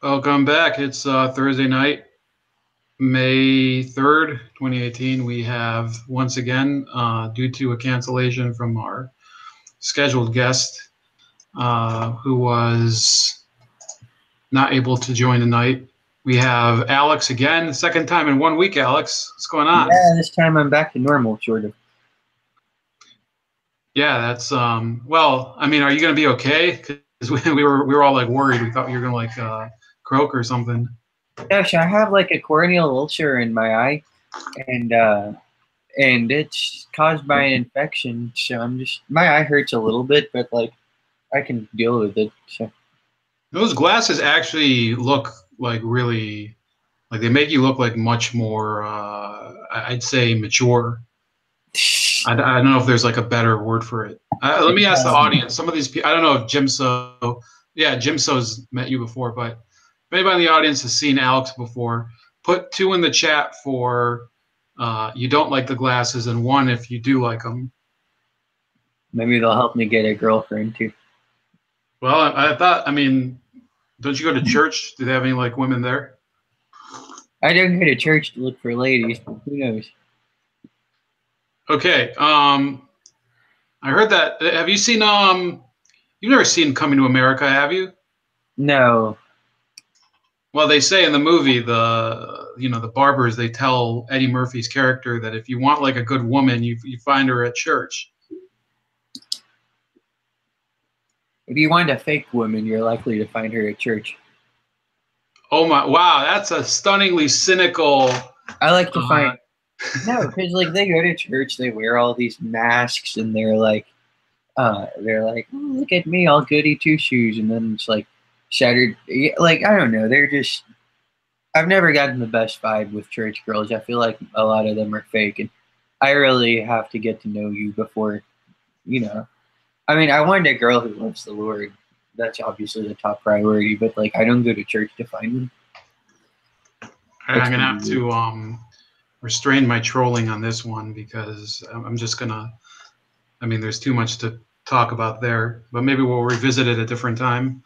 Welcome back. It's Thursday night, May 3rd, 2018. We have once again, due to a cancellation from our scheduled guest, who was not able to join tonight. We have Alex again, second time in 1 week. Alex, what's going on? Yeah, this time I'm back to normal, sort of. Yeah, that's well. I mean, are you going to be okay? Because we were all like worried. We thought you were going to croak or something. Gosh, I have like a corneal ulcer in my eye, and it's caused by an infection. So my eye hurts a little bit, but like I can deal with it. So Those glasses actually look like really, like they make you look like much more, I'd say mature. I don't know if there's like a better word for it. Let me ask the audience. Some of these people, I don't know if Jimso's met you before, but if anybody in the audience has seen Alex before, put 2 in the chat for you don't like the glasses, and 1 if you do like them. maybe they'll help me get a girlfriend too. Well, I thought, I mean, don't you go to church? Do they have any like women there? I don't go to church to look for ladies, but who knows? Okay. I heard that. Have you seen you've never seen Coming to America, have you? No. Well, they say in the movie, the barbers, they tell Eddie Murphy's character that if you want like a good woman, you find her at church. If you want a fake woman, you're likely to find her at church. Oh my! Wow, that's a stunningly cynical. I like to find no, because like they go to church, they wear all these masks, and they're like, oh, look at me, all goody two shoes, and then it's like shattered. Like I don't know, they're just. I've never gotten the best vibe with church girls. I feel like a lot of them are fake, and I really have to get to know you before, you know. I mean, I want a girl who loves the Lord. That's obviously the top priority. But like, I don't go to church to find them. I'm gonna have to restrain my trolling on this one because I'm just gonna. I mean, there's too much to talk about there, but maybe we'll revisit it at a different time.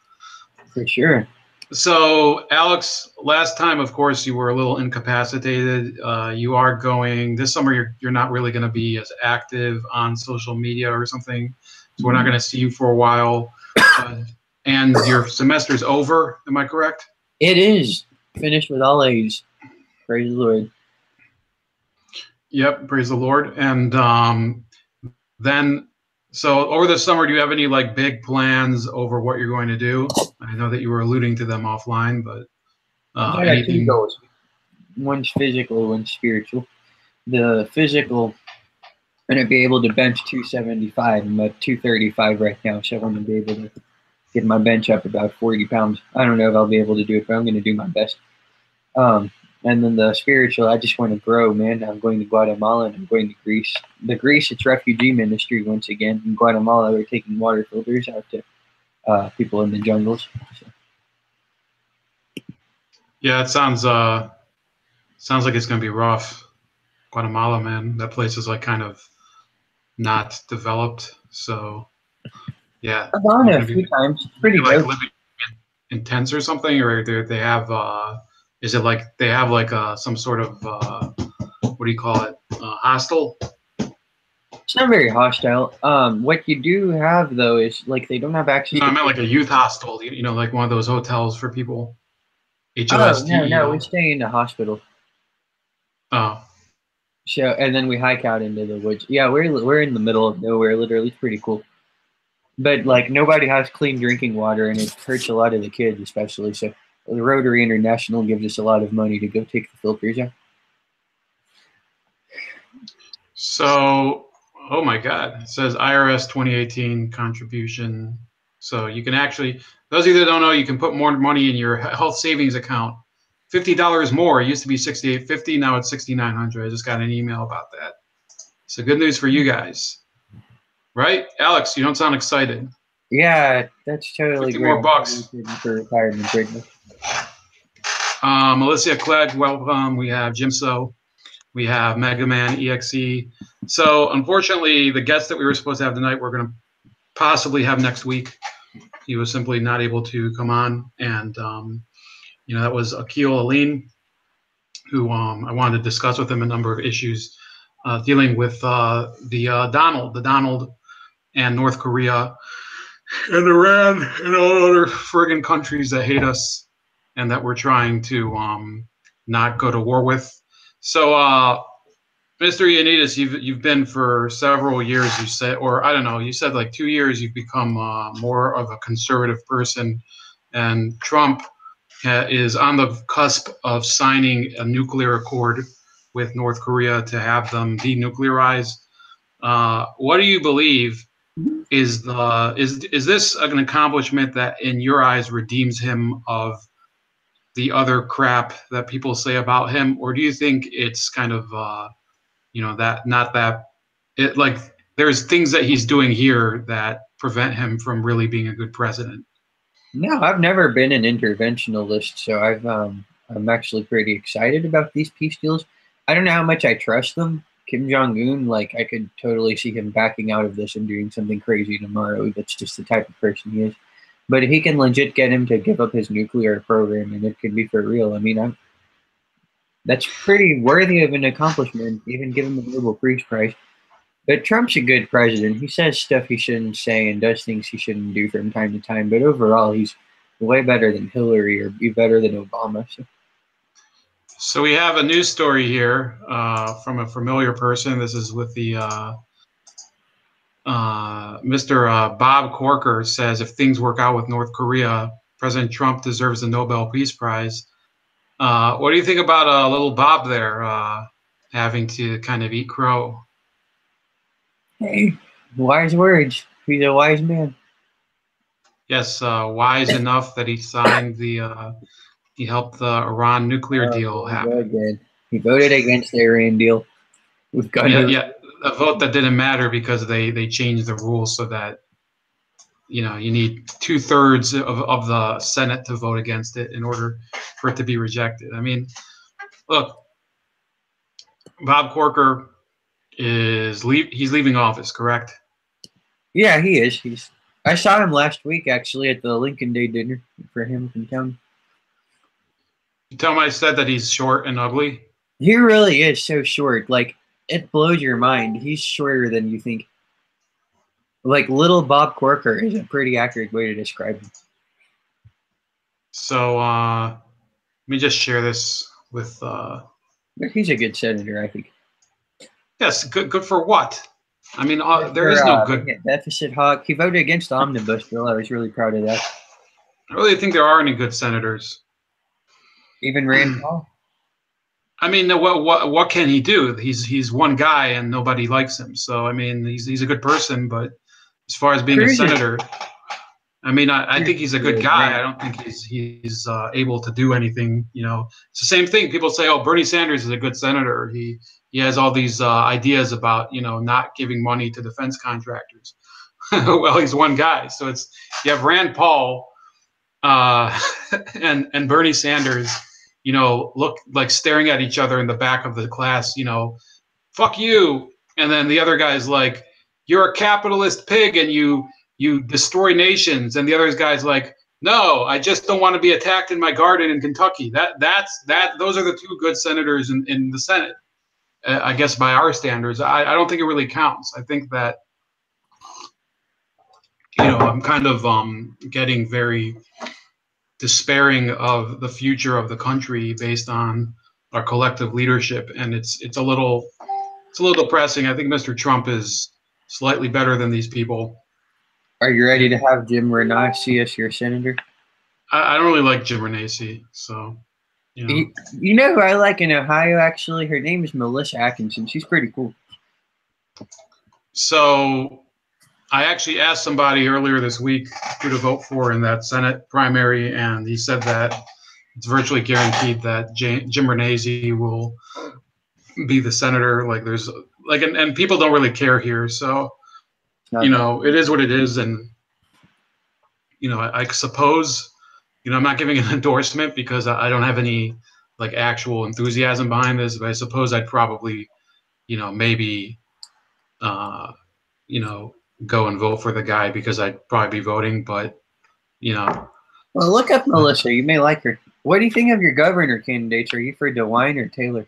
For sure. So, Alex, last time, of course, you were a little incapacitated. You are going this summer. You're not really going to be as active on social media or something, so we're not going to see you for a while. And your semester's over. Am I correct? It is finished with all A's. Praise the Lord. Yep, praise the Lord. And then, so over the summer, do you have any like big plans over what you're going to do? I know that you were alluding to them offline, but I got 2 goals. One's physical, one's spiritual. The physical, I'm going to be able to bench 275. I'm at 235 right now, so I want to be able to get my bench up about 40 pounds. I don't know if I'll be able to do it, but I'm going to do my best. And then the spiritual, I just want to grow, man. I'm going to Guatemala and I'm going to Greece. The Greece, it's refugee ministry once again. In Guatemala, we're taking water filters out to people in the jungles. So. Yeah, it sounds like it's gonna be rough. Guatemala, man, that place is like kind of not developed. So yeah, I've gone a few times. It's pretty like good. living in tents or something, or they have is it like they have like some sort of what do you call it, hostel? It's not very hostile. What you do have though is like they don't have access. No, I meant like a youth hostel. You know, like one of those hotels for people. Oh no, we stay in the hospital. Oh. So and then we hike out into the woods. Yeah, we're in the middle of nowhere. Literally, it's pretty cool. But like nobody has clean drinking water, and it hurts a lot of the kids, especially. So the Rotary International gives us a lot of money to go take the filters out. So, oh my God, it says IRS 2018 contribution. So you can actually, those of you that don't know, you can put more money in your health savings account. $50 more. It used to be $68.50. Now it's $6,900. I just got an email about that. So good news for you guys, right? Alex, you don't sound excited. Yeah, that's totally 50 great. more bucks. For retirement, greatness. Melissa Clegg, welcome. We have Jimso. We have Mega Man EXE. So unfortunately, the guest that we were supposed to have tonight, we're going to possibly have next week. He was simply not able to come on, and that was Akil Aline, who I wanted to discuss with him a number of issues dealing with the Donald and North Korea and Iran and all other friggin' countries that hate us and that we're trying to not go to war with. So, Mr. Ioannides, you've been for several years. You said, or I don't know, you said like 2 years. You've become more of a conservative person, and Trump is on the cusp of signing a nuclear accord with North Korea to have them denuclearize. What do you believe is this an accomplishment that, in your eyes, redeems him of the other crap that people say about him, or do you think it's kind of that not that it like there's things that he's doing here that prevent him from really being a good president? No, I've never been an interventionalist, so I'm actually pretty excited about these peace deals. I don't know how much I trust them. Kim Jong-un, like I could totally see him backing out of this and doing something crazy tomorrow. That's just the type of person he is. But if he can legit get him to give up his nuclear program and it could be for real, I mean, that's pretty worthy of an accomplishment, even given the Nobel Peace Prize. But Trump's a good president. He says stuff he shouldn't say and does things he shouldn't do from time to time. But overall, he's way better than Hillary or be better than Obama. So we have a news story here from a familiar person. This is with the Mr. Bob Corker says, if things work out with North Korea, President Trump deserves the Nobel Peace Prize. What do you think about little Bob there having to kind of eat crow? Hey, wise words. He's a wise man. Yes, wise enough that he signed he helped the Iran nuclear deal happen. He voted against the Iran deal. We've got yeah, a vote that didn't matter because they changed the rules so that you need 2/3 of the Senate to vote against it in order for it to be rejected. I mean, look, Bob Corker he's leaving office, correct? Yeah, he is. I saw him last week actually at the Lincoln Day dinner for Hamilton County. You tell him I said that he's short and ugly? He really is so short. Like, it blows your mind. He's shorter than you think. Like, little Bob Corker is a pretty accurate way to describe him. So let me just share this with. But he's a good senator, I think. Yes, good for what? I mean, there is no good deficit hawk. He voted against the omnibus bill. I was really proud of that. I really think there are any good senators. Even Rand Paul. I mean, what can he do? He's one guy and nobody likes him. So I mean, he's a good person, but as far as being a senator, I mean, I think he's a good guy. I don't think he's able to do anything. It's the same thing. People say, "Oh, Bernie Sanders is a good senator. He has all these ideas about not giving money to defense contractors." Well, he's one guy. So you have Rand Paul and Bernie Sanders. Look like staring at each other in the back of the class. Fuck you. And then the other guy's like, "You're a capitalist pig, and you destroy nations." And the other guy's like, "No, I just don't want to be attacked in my garden in Kentucky." Those are the two good senators in the Senate, I guess, by our standards. I don't think it really counts. I think that I'm kind of getting very despairing of the future of the country based on our collective leadership, and it's a little depressing. I think Mr. Trump is slightly better than these people. Are you ready to have Jim Renacci as your senator? I don't really like Jim Renacci, so you know who I like in Ohio, actually? Her name is Melissa Atkinson. She's pretty cool. So I actually asked somebody earlier this week who to vote for in that Senate primary, and he said that it's virtually guaranteed that Jim Renacci will be the senator. Like and people don't really care here, so it is what it is. And I suppose I'm not giving an endorsement because I don't have any like actual enthusiasm behind this, but I suppose I'd probably maybe go and vote for the guy because I'd probably be voting, but Well, look up Melissa. You may like her. What do you think of your governor candidates? Are you for DeWine or Taylor?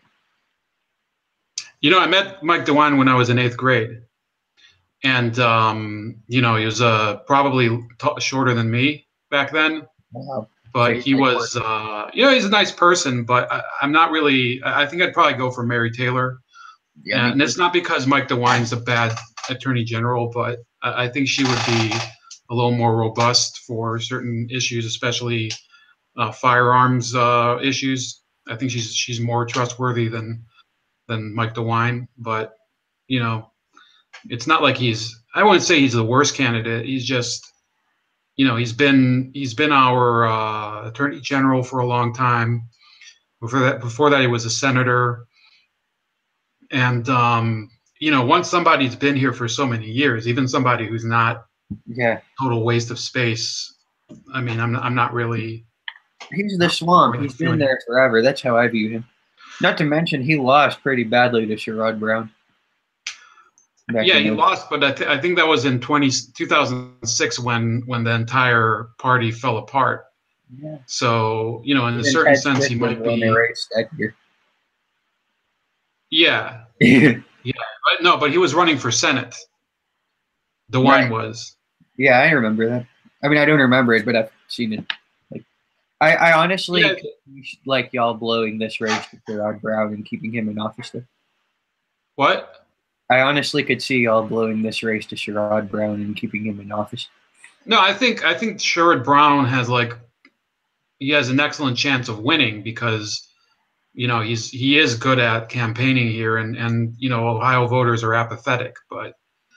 You know, I met Mike DeWine when I was in 8th grade, and you know, he was probably shorter than me back then. Wow. So But you're he like, was, you know, he's a nice person. But I'm not really. I think I'd probably go for Mary Taylor, yeah, me and too. it's not because Mike DeWine's a bad attorney general, but I think she would be a little more robust for certain issues, especially firearms issues. I think she's more trustworthy than Mike DeWine. But you know, it's not like I wouldn't say he's the worst candidate. He's just, you know, he's been our attorney general for a long time. Before that, he was a senator. And you know, once somebody's been here for so many years, even somebody who's not Yeah, total waste of space. I mean, I'm not really he's the swamp. really He's been feeling. there forever. That's how I view him. Not to mention, he lost pretty badly to Sherrod Brown back Yeah, in he those. lost, but I think that was in 2006 when the entire party fell apart. Yeah. So, you know, in a Even certain Ted sense, he Strickland might won the be. race that year. Yeah, Right. yeah, but no, but he was running for Senate. DeWine was. Yeah, I remember that. I mean, I don't remember it, but I've seen it. Like, I honestly Yeah, could like y'all blowing this race to Sherrod Brown and keeping him in office. There. what? I honestly could see y'all blowing this race to Sherrod Brown and keeping him in office. No, I think Sherrod Brown he has an excellent chance of winning because you know he is good at campaigning here, and you know Ohio voters are apathetic, but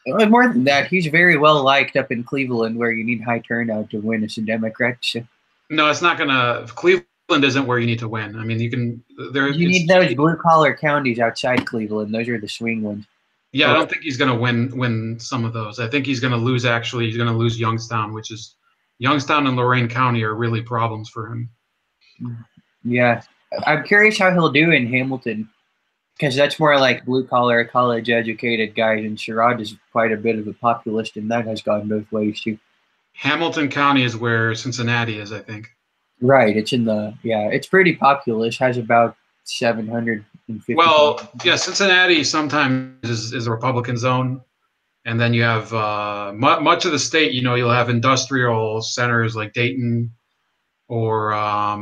More than that, he's very well liked up in Cleveland, where you need high turnout to win as a Democrat. So no, it's not gonna. Cleveland isn't where you need to win. I mean, you can there. you need those blue collar counties outside Cleveland. Those are the swing ones. Yeah, I Or don't think he's gonna win some of those. I think he's gonna lose. Actually, he's gonna lose Youngstown, which is Youngstown and Lorain County are really problems for him. yeah, I'm curious how he'll do in Hamilton because that's more like blue collar, college educated guys, and Sherrod is quite a bit of a populist, and that has gone both ways too. Hamilton County is where Cincinnati is, I think. Right, it's in the it's pretty populous. Has about 750. Well, yeah, Cincinnati sometimes is a Republican zone, and then you have much of the state. You know, you'll have industrial centers like Dayton or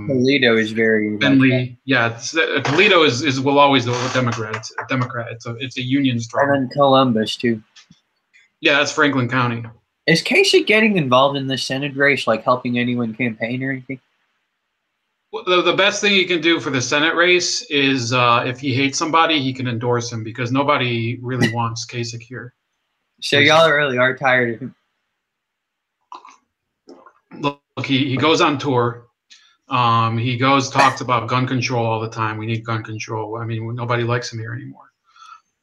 Toledo is very like that, Findlay. Yeah, Toledo is will always go with Democrat. It's a Democrat. It's a union and strong. then Columbus too. Yeah, that's Franklin County. Is Casey getting involved in the Senate race, like helping anyone campaign or anything? Well, the best thing he can do for the Senate race is if he hates somebody, he can endorse him because nobody really wants Kasich here. So y'all really are tired of him. Look, he goes on tour. He talks about gun control all the time. We need gun control. I mean, nobody likes him here anymore.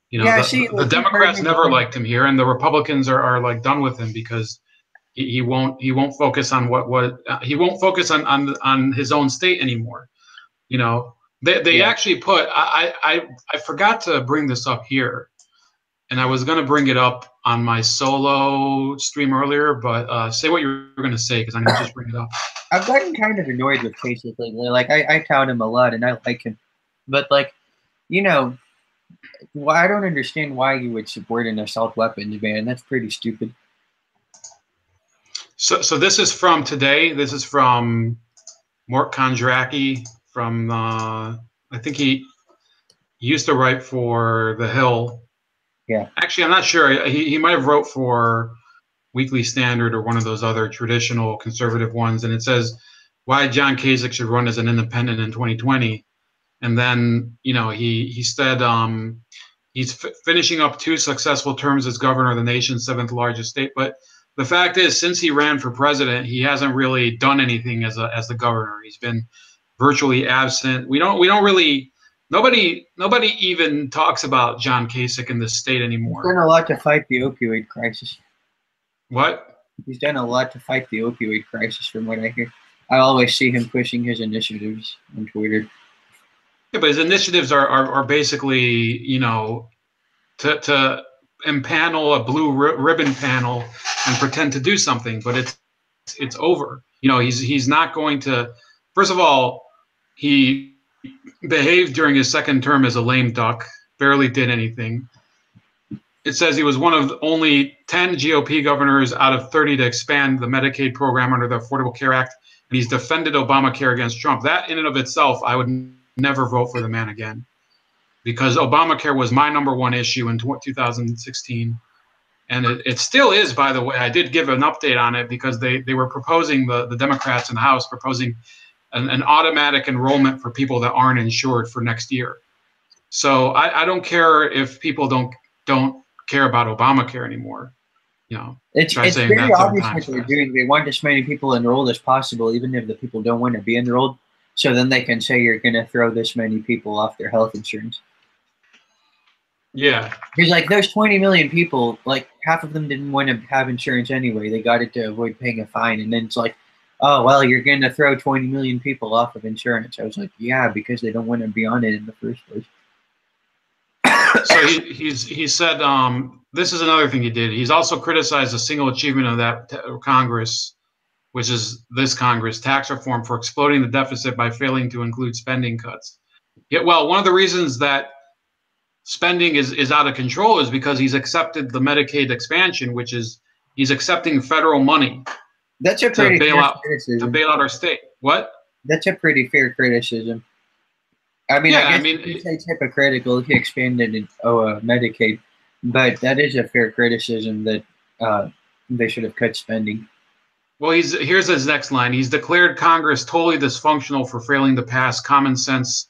You know, Yeah, see, the like you've heard Democrats me never before. liked him here, and the Republicans are like done with him because he won't focus on he won't focus on his own state anymore. You know, they Yeah, actually put I forgot to bring this up here, and I was going to bring it up on my solo stream earlier, but say what you were going to say because I'm going to just bring it up. I've gotten kind of annoyed with Casey lately. Like I tout him a lot, and I like him, but like you know, well, I don't understand why you would support an assault weapons ban. That's pretty stupid. So this is from today. This is from Mort Kondracki from I think he used to write for The Hill. Yeah. Actually, I'm not sure. He might have wrote for Weekly Standard or one of those other traditional conservative ones. And it says why John Kasich should run as an independent in 2020. And then, you know, he said he's finishing up 2 successful terms as governor of the nation's 7th largest state. But the fact is, since he ran for president, he hasn't really done anything as the governor. He's been virtually absent. We don't really nobody even talks about John Kasich in this state He's anymore. done a lot to fight the opioid crisis. What? He's done a lot to fight the opioid crisis, from what I hear. I always see him pushing his initiatives on Twitter. Yeah, but his initiatives are basically, you know, to impanel a blue ribbon panel and pretend to do something, but it's over. You know, he's not going to. First of all, He behaved during his second term as a lame duck, barely did anything. It says he was one of only 10 GOP governors out of 30 to expand the Medicaid program under the Affordable Care Act, and he's defended Obamacare against Trump. That in and of itself, I would never vote for the man again, because Obamacare was my number one issue in 2016. And it still is, by the way. I did give an update on it because they were proposing, the Democrats in the House proposing an automatic enrollment for people that aren't insured for next year. So I don't care if people don't care about Obamacare anymore. You know, it's very obvious what they're doing. They want as many people enrolled as possible, even if the people don't want to be enrolled. So then they can say you're going to throw this many people off their health insurance. Yeah. Because like those 20 million people, like half of them didn't want to have insurance anyway. They got it to avoid paying a fine. And then it's like, oh, well, you're going to throw 20 million people off of insurance. I was like, yeah, because they don't want to be on it in the first place. So he said, this is another thing he did. He's also criticized a single achievement of that Congress, which is this Congress, tax reform, for exploding the deficit by failing to include spending cuts. Yeah, well, one of the reasons that spending is out of control is because he's accepted the Medicaid expansion, which is he's accepting federal money. That's a pretty fair criticism. To bail out our state. What? That's a pretty fair criticism. I mean, yeah, I guess you say hypocritical if he expanded Medicaid, but that is a fair criticism that they should have cut spending. Well, here's his next line. He's declared Congress totally dysfunctional for failing to pass common sense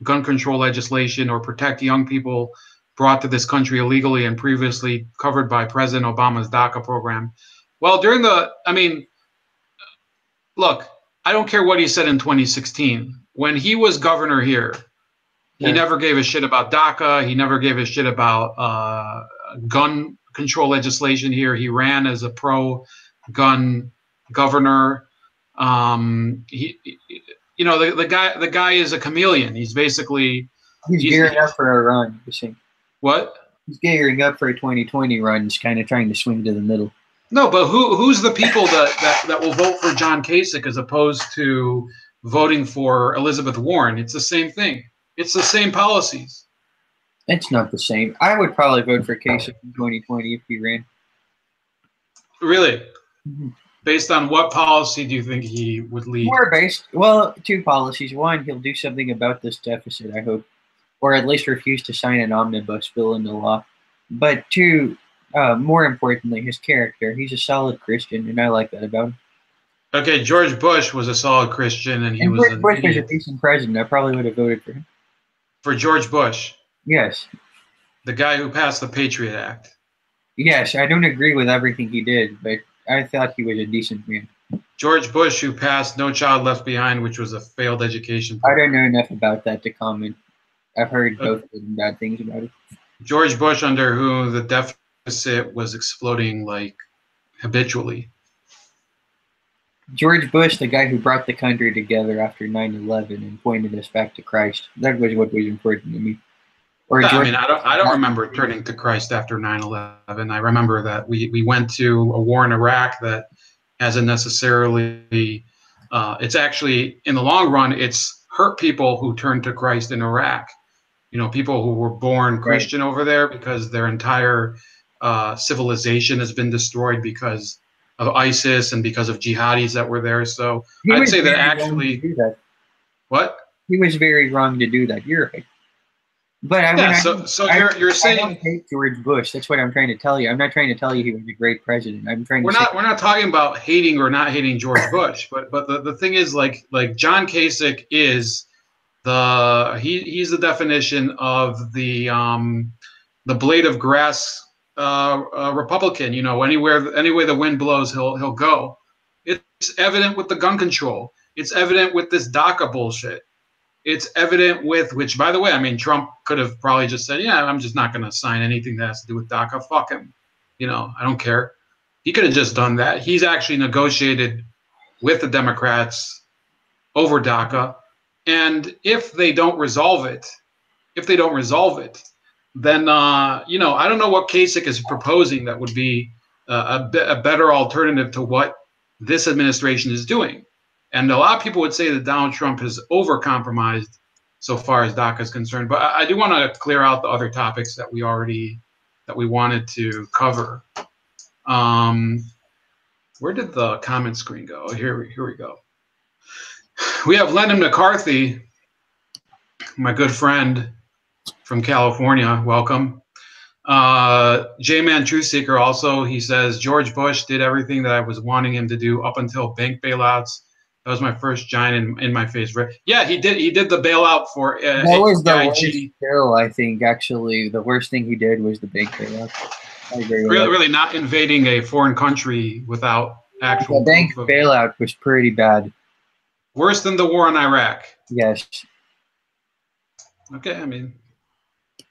gun control legislation or protect young people brought to this country illegally and previously covered by President Obama's DACA program. Well, look, I don't care what he said in 2016. When he was governor here, he never gave a shit about DACA. He never gave a shit about gun control legislation here. He ran as a pro-gun governor. The guy is a chameleon. He's basically he's gearing up for a run. You see. What? He's gearing up for a 2020 run. He's kind of trying to swing to the middle. No, but who's the people that will vote for John Kasich as opposed to voting for Elizabeth Warren? It's the same thing. It's the same policies. It's not the same. I would probably vote for Kasich in 2020 if he ran. Really? Mm-hmm. Based on what policy do you think he would lead? Well, two policies. One, he'll do something about this deficit, I hope, or at least refuse to sign an omnibus bill into law. But two, more importantly, his character. He's a solid Christian, and I like that about him. Okay, George Bush was a solid Christian, and George Bush was a decent president. I probably would have voted for him. For George Bush? Yes. The guy who passed the Patriot Act? Yes, I don't agree with everything he did, but I thought he was a decent man. George Bush, who passed No Child Left Behind, which was a failed education program. I don't know enough about that to comment. I've heard both good and bad things about it. George Bush, under whom the deficit was exploding like habitually. George Bush, the guy who brought the country together after 9/11 and pointed us back to Christ. That was what was important to me. I don't remember turning to Christ after 9/11. I remember that we went to a war in Iraq that hasn't necessarily. It's actually, in the long run, it's hurt people who turned to Christ in Iraq. People who were born Christian over there because their entire civilization has been destroyed because of ISIS and because of jihadis that were there. So I'd say that actually. What? He was very wrong to do that. You're right. But you're saying I don't hate George Bush. That's what I'm trying to tell you. I'm not trying to tell you he was a great president. We're not talking about hating or not hating George Bush, but the thing is like John Kasich is he's the definition of the blade of grass Republican. Anywhere the wind blows, he'll go. It's evident with the gun control. It's evident with this DACA bullshit. It's evident with, which, by the way, Trump could have probably just said, yeah, I'm just not going to sign anything that has to do with DACA. Fuck him. I don't care. He could have just done that. He's actually negotiated with the Democrats over DACA. And if they don't resolve it, then, I don't know what Kasich is proposing that would be a better alternative to what this administration is doing. And a lot of people would say that Donald Trump has over-compromised so far as DACA is concerned. But I do want to clear out the other topics that we wanted to cover. Where did the comment screen go? Here we go. We have Lennon McCarthy, my good friend from California. Welcome. J-Man Truth Seeker also, he says, George Bush did everything that I was wanting him to do up until bank bailouts. That was my first giant in my face. Yeah, he did the bailout for that was the worst bill, I think. Actually, the worst thing he did was the bank bailout. I agree with really not invading a foreign country without actual the bank bailout was pretty bad. Worse than the war in Iraq. Yes. Okay, I mean,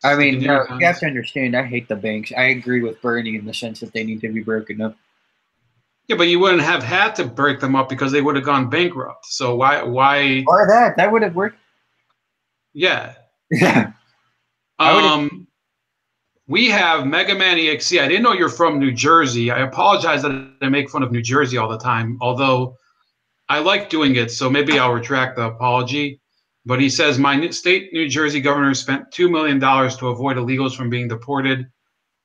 no, you have to understand, I hate the banks. I agree with Bernie in the sense that they need to be broken up. Yeah, but you wouldn't have had to break them up because they would have gone bankrupt. So why? Or that would have worked. Yeah. Yeah. We have Mega Man EXC. I didn't know you're from New Jersey. I apologize that I make fun of New Jersey all the time, although I like doing it, so maybe I'll retract the apology. But he says, my state New Jersey governor spent $2 million to avoid illegals from being deported.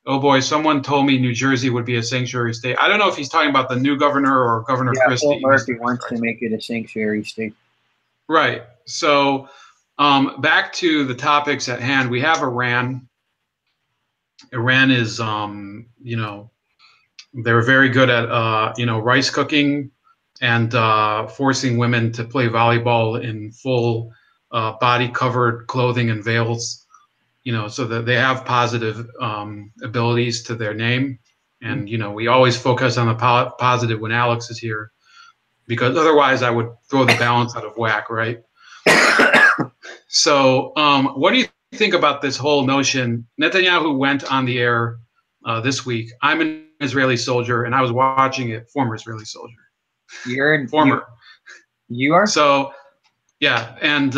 Oh boy, someone told me New Jersey would be a sanctuary state. I don't know if he's talking about the new governor or Governor Christie. Paul Murphy wants to make it a sanctuary state. Right. So back to the topics at hand. We have Iran. Iran is, they're very good at, rice cooking and forcing women to play volleyball in full body-covered clothing and veils, so that they have positive abilities to their name. And, we always focus on the positive when Alex is here, because otherwise I would throw the balance out of whack, right? So what do you think about this whole notion? Netanyahu went on the air this week. I'm an Israeli soldier, and I was watching it, former Israeli soldier. Former. You are? So, yeah, and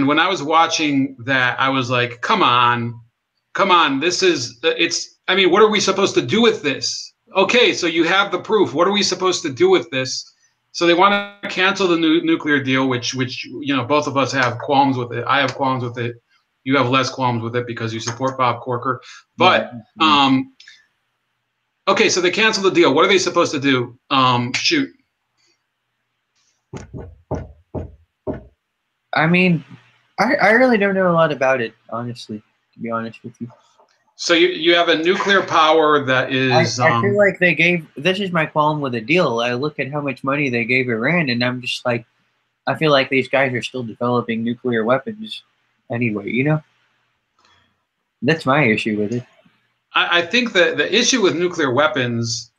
when I was watching that, I was like, come on, what are we supposed to do with this? Okay, so you have the proof. What are we supposed to do with this? So they want to cancel the nuclear deal, which both of us have qualms with it. I have qualms with it. You have less qualms with it because you support Bob Corker. But okay, so they cancel the deal. What are they supposed to do? Shoot. I mean, I really don't know a lot about it, honestly, to be honest with you. So you have a nuclear power that is... I feel like they gave... This is my problem with the deal. I look at how much money they gave Iran, and I'm just like, I feel like these guys are still developing nuclear weapons anyway, That's my issue with it. I think that the issue with nuclear weapons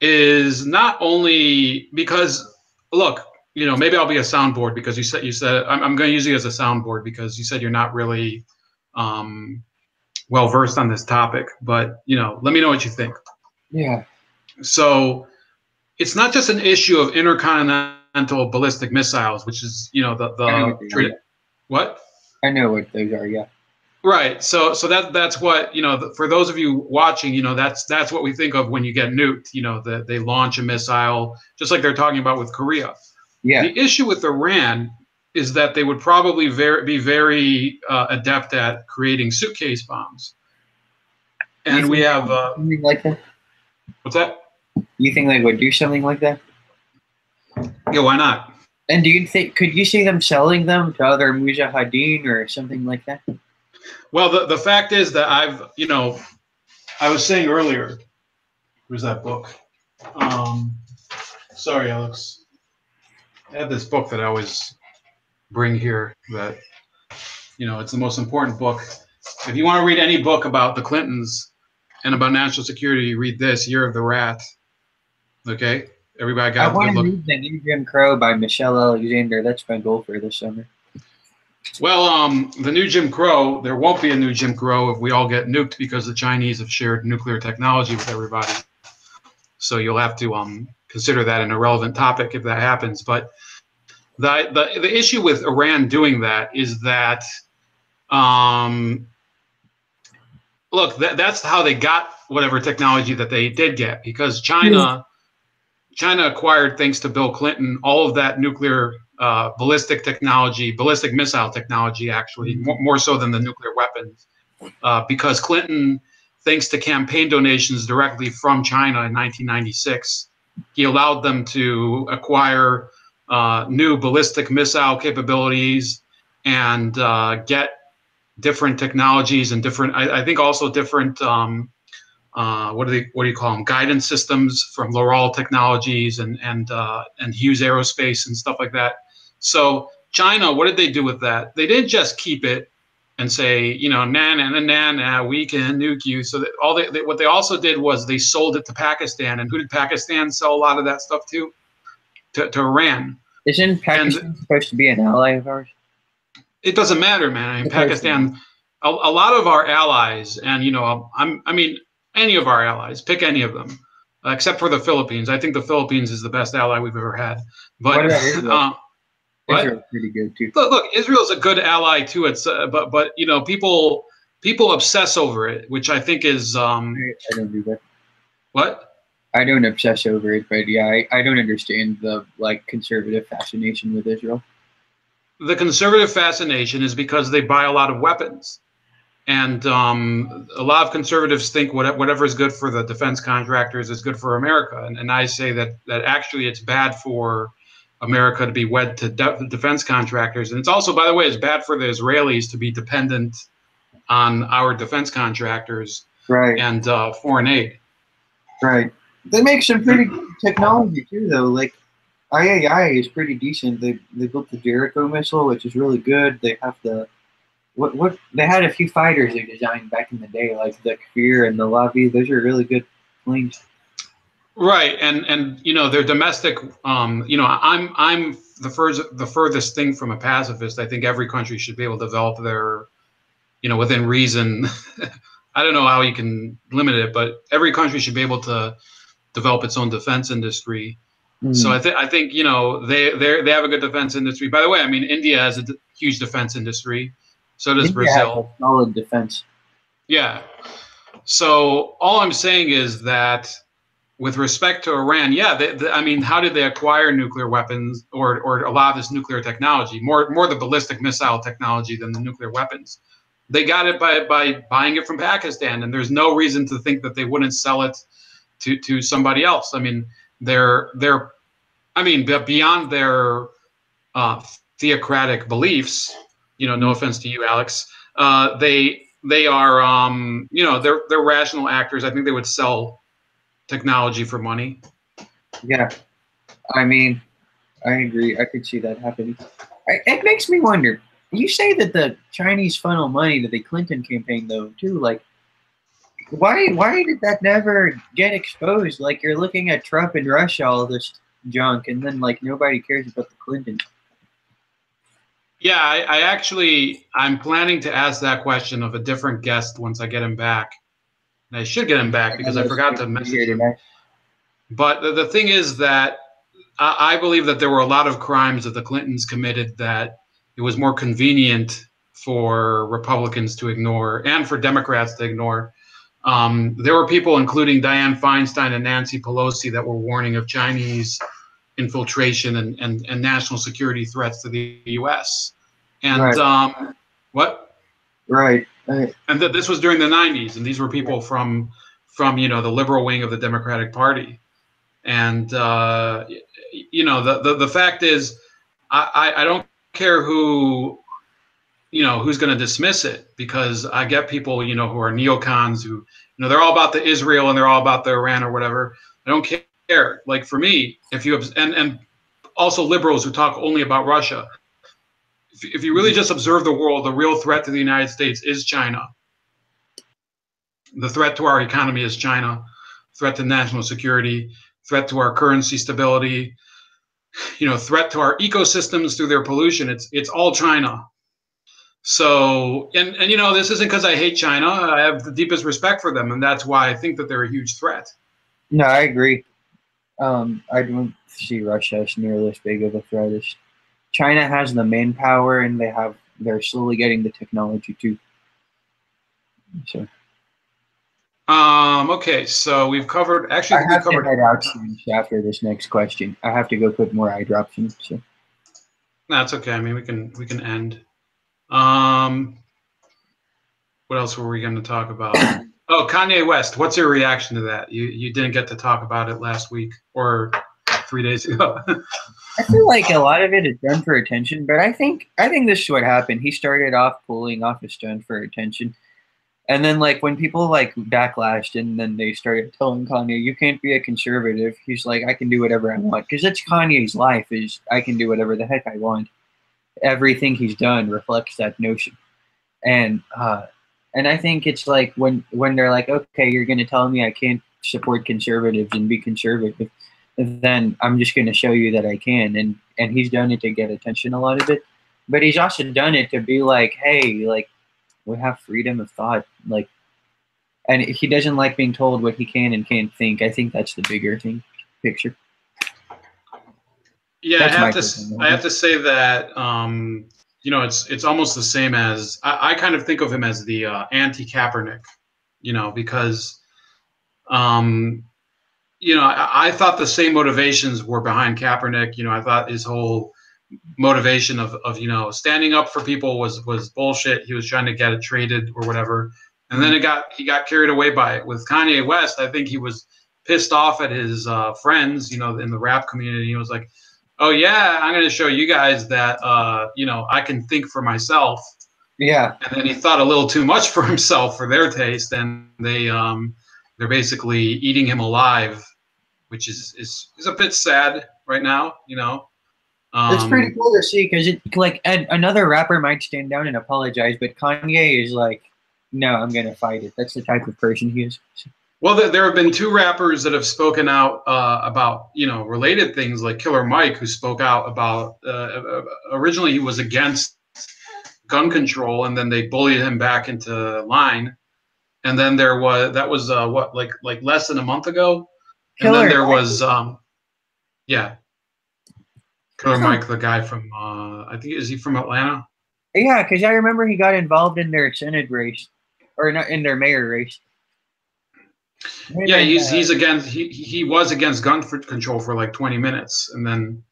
is not only because, look, maybe I'll be a soundboard because you said I'm going to use you as a soundboard because you said you're not really well versed on this topic, but let me know what you think. Yeah. So it's not just an issue of intercontinental ballistic missiles, which is what? I know what those are. Yeah. Right. So that's what for those of you watching, that's what we think of when you get nuked. That they launch a missile, just like they're talking about with Korea. Yeah. The issue with Iran is that they would probably be very adept at creating suitcase bombs. And we have something like that. What's that? You think they would do something like that? Yeah, why not? And could you see them selling them to other mujahideen or something like that? Well, the fact is that I was saying earlier, where's that book? Sorry, Alex. I have this book that I always bring here that, it's the most important book. If you want to read any book about the Clintons and about national security, read this, Year of the Rat. Okay? Everybody got I want to read The New Jim Crow by Michelle Alexander. That's my goal for this summer. Well, the new Jim Crow, there won't be a new Jim Crow if we all get nuked because the Chinese have shared nuclear technology with everybody. So you'll have to consider that an irrelevant topic if that happens. But the issue with Iran doing that is that, look, that's how they got whatever technology that they did get, because China China acquired, thanks to Bill Clinton, all of that nuclear ballistic technology, ballistic missile technology, actually, more so than the nuclear weapons, because Clinton, thanks to campaign donations directly from China in 1996, he allowed them to acquire new ballistic missile capabilities and get different technologies and different, I think also different, what do you call them? Guidance systems from Loral Technologies and Hughes Aerospace and stuff like that. So China, what did they do with that? They didn't just keep it and say, you know, we can nuke you. So that what they also did was they sold it to Pakistan. And who did Pakistan sell a lot of that stuff to? To Iran. Isn't Pakistan supposed to be an ally of ours? It doesn't matter, man. I mean, Pakistan, a lot of our allies, and, you know, I mean, any of our allies, pick any of them, except for the Philippines. I think the Philippines is the best ally we've ever had. But what about Israel? Israel's pretty good too. Look, Israel's a good ally too. It's but you know, people obsess over it, which I think is I don't do that. What? I don't obsess over it, but yeah, I don't understand the conservative fascination with Israel. The conservative fascination is because they buy a lot of weapons. And a lot of conservatives think whatever is good for the defense contractors is good for America. And I say that actually it's bad for America to be wed to defense contractors. And it's also, by the way, it's bad for the Israelis to be dependent on our defense contractors, right, and foreign aid. Right. They make some pretty good technology too, though. Like GAB.AI is pretty decent. They built the Jericho missile, which is really good. They have the what they had a few fighters they designed back in the day, like the Kfir and the Lavi. Those are really good planes. Right, and you know, they're domestic. You know, I'm the furthest thing from a pacifist. I think every country should be able to develop their, you know, within reason. I don't know how you can limit it, but every country should be able to develop its own defense industry. So I think you know, they have a good defense industry. By the way, I mean, India has a huge defense industry. So does India Brazil. has a solid defense. Yeah. So all I'm saying is that with respect to Iran, yeah, I mean, how did they acquire nuclear weapons or a lot of this nuclear technology? More the ballistic missile technology than the nuclear weapons. They got it by buying it from Pakistan, and there's no reason to think that they wouldn't sell it to somebody else. I mean, beyond their theocratic beliefs, you know, no offense to you, Alex, they are, you know, they're rational actors. I think they would sell technology for money. Yeah, I mean, I agree. I could see that happening. It makes me wonder. You say that the Chinese funnel money to the Clinton campaign, though, too. Like, why did that never get exposed? Like, you're looking at Trump and Russia, all this junk, and then like nobody cares about the Clintons. Yeah, I'm planning to ask that question of a different guest once I get him back. And I should get him back because I forgot to message him. But the thing is that I believe that there were a lot of crimes that the Clintons committed that it was more convenient for Republicans to ignore and for Democrats to ignore. There were people, including Dianne Feinstein and Nancy Pelosi, that were warning of Chinese infiltration and national security threats to the U.S. And right. What? Right. And that this was during the 90s, and these were people from you know, the liberal wing of the Democratic Party. And you know, the fact is, I don't care who, you know, who's going to dismiss it, because I get people, you know, who are neocons who, you know, they're all about the Israel and they're all about the Iran or whatever. I don't care. Like, for me, if you and also liberals who talk only about Russia, if you really just observe the world, the real threat to the United States is China. The threat to our economy is China. Threat to national security. Threat to our currency stability. You know, threat to our ecosystems through their pollution. It's all China. So, and you know, this isn't because I hate China. I have the deepest respect for them, and that's why I think that they're a huge threat. No, I agree. I don't see Russia as nearly as big of a threat as China has the manpower, and they're slowly getting the technology too. So, Okay, so we've covered. Actually, I I think we've have to covered. head out soon after this next question. I have to go put more eye drops in. So. No, it's okay. I mean, we can end. Um, what else were we going to talk about? Oh, Kanye West. What's your reaction to that? You didn't get to talk about it last week or 3 days ago. I feel like a lot of it is done for attention, but I think this is what happened. He started off pulling off a stunt for attention, and then like when people like backlashed, and then they started telling Kanye, "You can't be a conservative." He's like, "I can do whatever I want," because that's Kanye's life. Is I can do whatever the heck I want. Everything he's done reflects that notion, and I think it's like when they're like, "Okay, you're going to tell me I can't support conservatives and be conservative." Then I'm just going to show you that I can. And he's done it to get attention a lot of it, but he's also done it to be like, hey, like we have freedom of thought, like, and he doesn't like being told what he can and can't think. I think that's the bigger picture. Yeah, That's my I have to say that it's almost the same as I kind of think of him as the anti-Kaepernick, because um, I thought the same motivations were behind Kaepernick. I thought his whole motivation of standing up for people was bullshit. He was trying to get it traded or whatever, and then he got carried away by it. With Kanye West, I think he was pissed off at his friends, in the rap community. He was like, "Oh yeah, I'm going to show you guys that I can think for myself." Yeah. And then he thought a little too much for himself for their taste, and they're basically eating him alive, which is a bit sad right now. It's pretty cool to see because another rapper might stand down and apologize, but Kanye is like, no, I'm gonna fight it. That's the type of person he is. Well, there have been two rappers that have spoken out about related things, like Killer Mike, who spoke out about originally he was against gun control, and then they bullied him back into line. And then that was what, like less than a month ago, and then Killer there Mike. was yeah, Killer Mike, the guy from I think, is he from Atlanta? Yeah, because I remember he got involved in their Senate race, or not in their mayor race. Yeah, he's against he was against gun control for like 20 minutes, and then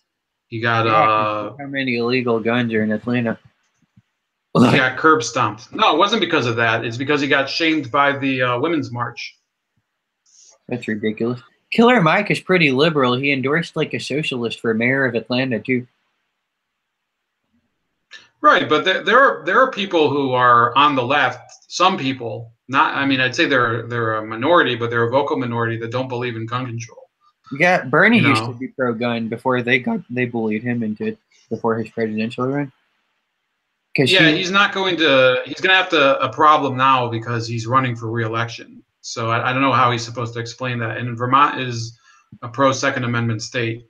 he got how many illegal guns are in Atlanta? he got curb stomped. No, it wasn't because of that. It's because he got shamed by the women's march. That's ridiculous. Killer Mike is pretty liberal. He endorsed like a socialist for mayor of Atlanta too. Right, but there are people who are on the left. Some people, not. I mean, I'd say they're a minority, but they're a vocal minority that don't believe in gun control. Yeah, Bernie used to be pro-gun before they bullied him into it before his presidential run. Yeah, he's not going to. He's going to have a problem now because he's running for re-election. So I don't know how he's supposed to explain that. And Vermont is a pro-Second Amendment state.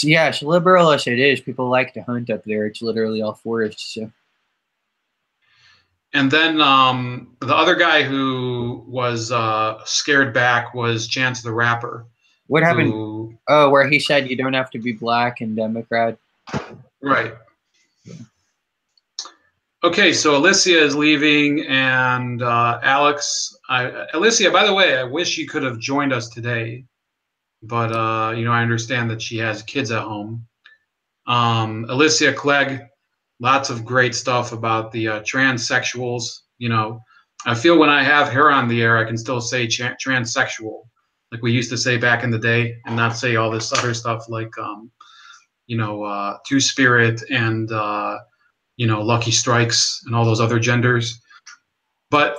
Yes, liberal as it is, people like to hunt up there. It's literally all forests. So. And then the other guy who was scared back was Chance the Rapper. What happened? Oh, where he said you don't have to be black and Democrat. Right. Yeah. Okay, so Alicia is leaving, and Alex. Alicia, by the way, I wish you could have joined us today, but I understand that she has kids at home. Alicia Clegg, lots of great stuff about the transsexuals. I feel when I have her on the air, I can still say transsexual, like we used to say back in the day, and not say all this other stuff like, Two-Spirit and, Lucky Strikes and all those other genders. But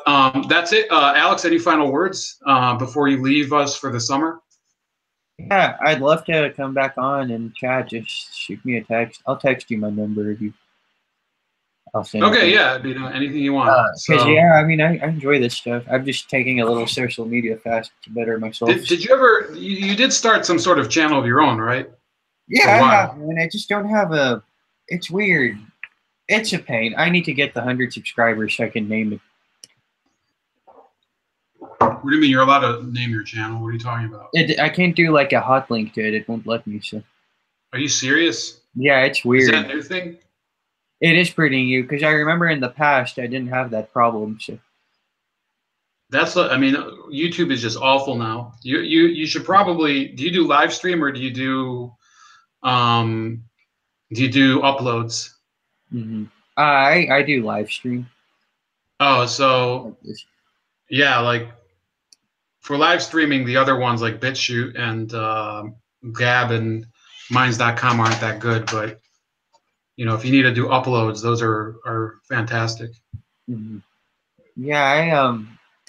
that's it. Alex, any final words before you leave us for the summer? Yeah, I'd love to come back on and chat. Just shoot me a text. I'll text you my number if you. I'll send. Okay, yeah, anything you want. Yeah, I mean, I enjoy this stuff. I'm just taking a little social media fast to better myself. Did you ever? You did start some sort of channel of your own, right? Yeah, I have, and I just don't have a. It's weird. It's a pain. I need to get the 100 subscribers so I can name it. What do you mean you're allowed to name your channel? What are you talking about? I can't do like a hot link to it. It won't let me. So. Are you serious? Yeah, it's weird. Is that a new thing? It is pretty new because I remember in the past I didn't have that problem. So. That's what I mean. YouTube is just awful now. You should probably, do you do live stream or um do you do uploads? Mm-hmm. I do live stream. Oh, so Like this. yeah, like for live streaming, the other ones like BitChute and Gab and Minds.com aren't that good, but you know, if you need to do uploads, those are fantastic. Mm-hmm. Yeah,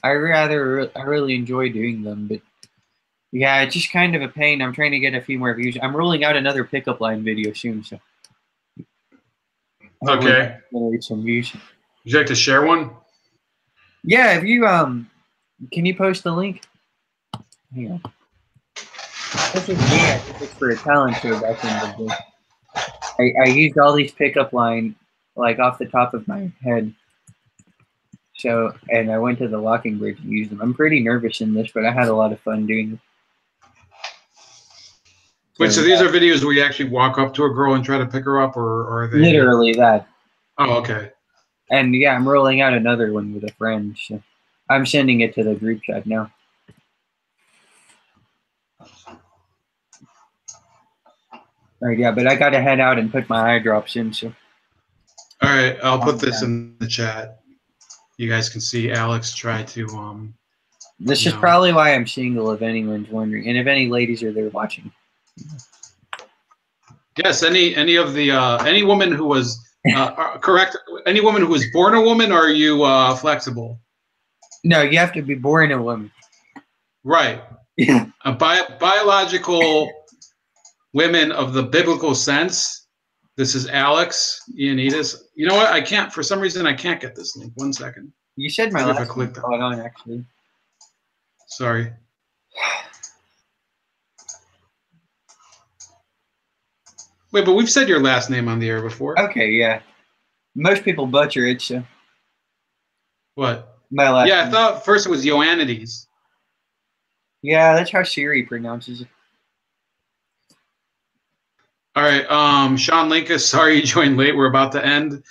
I really enjoy doing them, but yeah, it's just kind of a pain. I'm trying to get a few more views. I'm rolling out another pickup line video soon, so hopefully Okay. generate some views. Would you like to share one? Yeah, if you can you post the link? Hang on. This is me. I did this for a talent show back in the day. I used all these pickup line like off the top of my head. So, and I went to the locking bridge and used them. I'm pretty nervous in this, but I had a lot of fun doing it. Wait, so these are videos where you actually walk up to a girl and try to pick her up, or are they literally that? Oh, okay. And yeah, I'm rolling out another one with a friend. So I'm sending it to the group chat now. All right, yeah, but I got to head out and put my eye drops in. So. All right, I'll put this in the chat. You guys can see Alex try to This is probably why I'm single, if anyone's wondering, and if any ladies are there watching. Yes, any of the any woman who was correct, any woman who was born a woman, or are you flexible? No, you have to be born a woman. Right. Yeah. Biological women of the biblical sense. This is Alex Ioannides. You know what? I can't, for some reason, I can't get this link. 1 second. You said my last name spot on, actually. Sorry. Wait, but we've said your last name on the air before. Okay, yeah. Most people butcher it, so. What? My last name. I thought first it was Ioannides. Yeah, that's how Siri pronounces it. All right, Sean Linkus, sorry you joined late. We're about to end.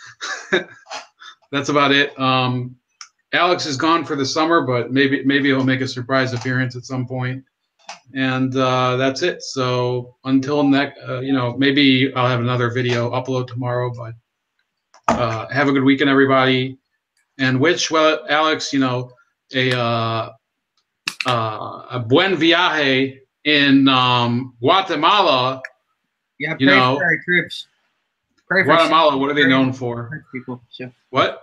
That's about it. Alex is gone for the summer, but maybe he'll make a surprise appearance at some point. And that's it. So until next, maybe I'll have another video upload tomorrow. But have a good weekend, everybody. And well, Alex, a buen viaje in Guatemala. Yeah, pray for our troops. Pray for Guatemala, what are they known for? People, so. What?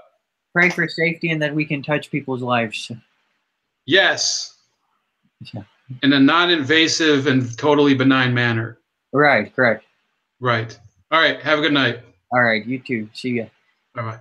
Pray for safety and that we can touch people's lives. So. Yes. Yeah. In a non-invasive and totally benign manner. Right, correct. Right. All right, have a good night. All right, you too. See ya. Bye-bye.